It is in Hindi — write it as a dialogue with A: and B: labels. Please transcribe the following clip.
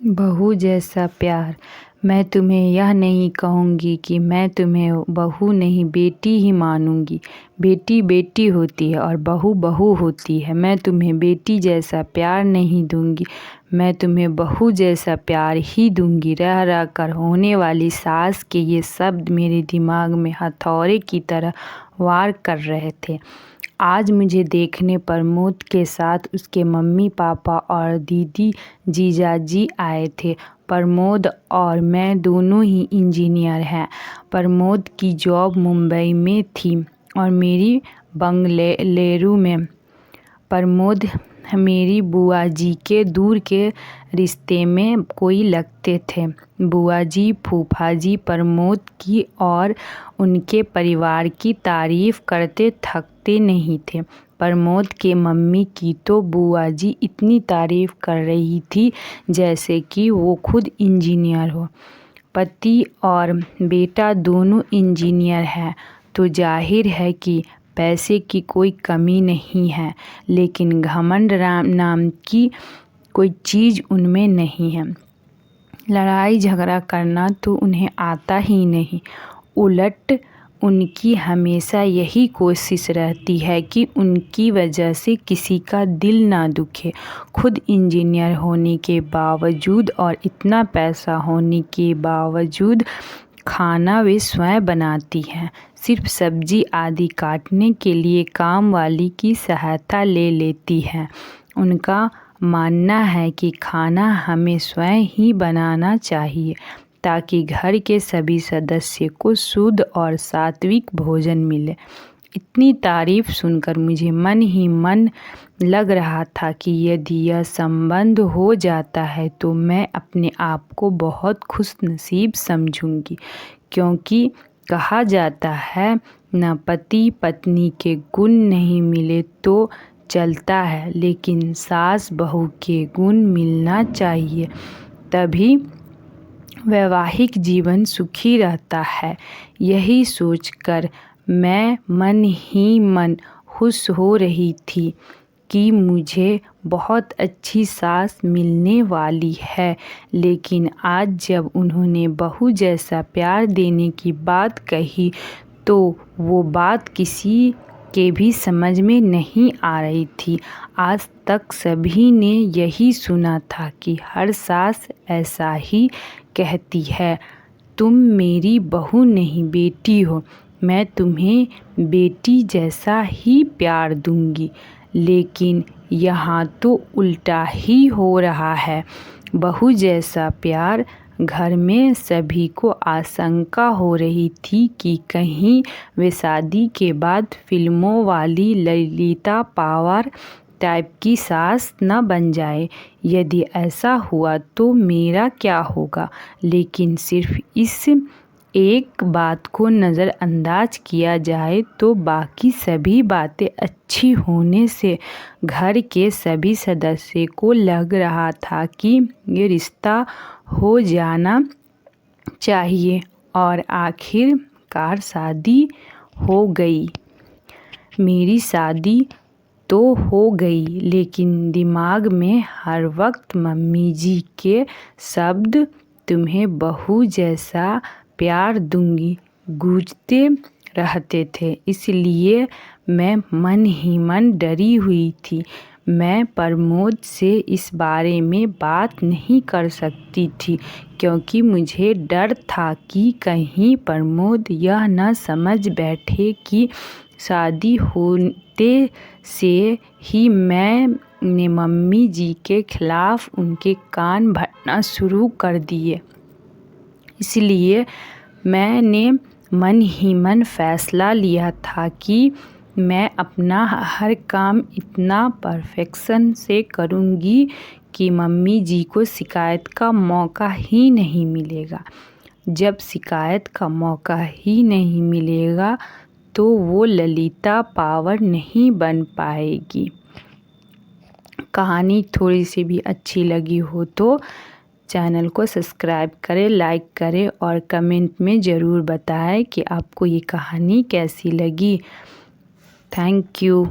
A: बहू जैसा प्यार। मैं तुम्हें यह नहीं कहूँगी कि मैं तुम्हें बहू नहीं बेटी ही मानूँगी। बेटी बेटी होती है और बहू बहू होती है। मैं तुम्हें बेटी जैसा प्यार नहीं दूँगी, मैं तुम्हें बहू जैसा प्यार ही दूँगी। रह रह कर होने वाली सास के ये शब्द मेरे दिमाग में हथौड़े की तरह वार कर रहे थे। आज मुझे देखने प्रमोद के साथ उसके मम्मी पापा और दीदी जीजाजी आए थे। प्रमोद और मैं दोनों ही इंजीनियर हैं। प्रमोद की जॉब मुंबई में थी और मेरी बंगलुरु में। प्रमोद मेरी बुआ जी के दूर के रिश्ते में कोई लगते थे। बुआ जी फूफा जी प्रमोद की और उनके परिवार की तारीफ़ करते थकते नहीं थे। प्रमोद के मम्मी की तो बुआ जी इतनी तारीफ़ कर रही थी जैसे कि वो खुद इंजीनियर हो। पति और बेटा दोनों इंजीनियर हैं तो जाहिर है कि पैसे की कोई कमी नहीं है, लेकिन घमंड नाम की कोई चीज़ उनमें नहीं है। लड़ाई झगड़ा करना तो उन्हें आता ही नहीं। उलट उनकी हमेशा यही कोशिश रहती है कि उनकी वजह से किसी का दिल ना दुखे। खुद इंजीनियर होने के बावजूद और इतना पैसा होने के बावजूद खाना वे स्वयं बनाती हैं। सिर्फ सब्जी आदि काटने के लिए काम वाली की सहायता ले लेती हैं। उनका मानना है कि खाना हमें स्वयं ही बनाना चाहिए ताकि घर के सभी सदस्य को शुद्ध और सात्विक भोजन मिले। इतनी तारीफ़ सुनकर मुझे मन ही मन लग रहा था कि यदि यह संबंध हो जाता है तो मैं अपने आप को बहुत खुशनसीब समझूंगी, क्योंकि कहा जाता है न पति पत्नी के गुण नहीं मिले तो चलता है, लेकिन सास बहू के गुण मिलना चाहिए, तभी वैवाहिक जीवन सुखी रहता है। यही सोचकर मैं मन ही मन खुश हो रही थी कि मुझे बहुत अच्छी सास मिलने वाली है। लेकिन आज जब उन्होंने बहू जैसा प्यार देने की बात कही तो वो बात किसी के भी समझ में नहीं आ रही थी। आज तक सभी ने यही सुना था कि हर सास ऐसा ही कहती है, तुम मेरी बहू नहीं बेटी हो, मैं तुम्हें बेटी जैसा ही प्यार दूंगी। लेकिन यहाँ तो उल्टा ही हो रहा है। बहू जैसा प्यार घर में सभी को आशंका हो रही थी कि कहीं वे शादी के बाद फिल्मों वाली ललिता पावर टाइप की सास न बन जाए। यदि ऐसा हुआ तो मेरा क्या होगा। लेकिन सिर्फ इस एक बात को नज़रअंदाज किया जाए तो बाकी सभी बातें अच्छी होने से घर के सभी सदस्य को लग रहा था कि ये रिश्ता हो जाना चाहिए और आखिरकार शादी हो गई। मेरी शादी तो हो गई, लेकिन दिमाग में हर वक्त मम्मी जी के शब्द तुम्हें बहू जैसा प्यार दूंगी गूंजते रहते थे। इसलिए मैं मन ही मन डरी हुई थी। मैं प्रमोद से इस बारे में बात नहीं कर सकती थी, क्योंकि मुझे डर था कि कहीं प्रमोद यह न समझ बैठे कि शादी होते से ही मैंने मम्मी जी के खिलाफ़ उनके कान भरना शुरू कर दिए। इसलिए मैंने मन ही मन फैसला लिया था कि मैं अपना हर काम इतना परफेक्शन से करूँगी कि मम्मी जी को शिकायत का मौका ही नहीं मिलेगा। जब शिकायत का मौका ही नहीं मिलेगा तो वो ललिता पावर नहीं बन पाएगी। कहानी थोड़ी सी भी अच्छी लगी हो तो चैनल को सब्सक्राइब करें, लाइक करें और कमेंट में ज़रूर बताएं कि आपको ये कहानी कैसी लगी। Thank you.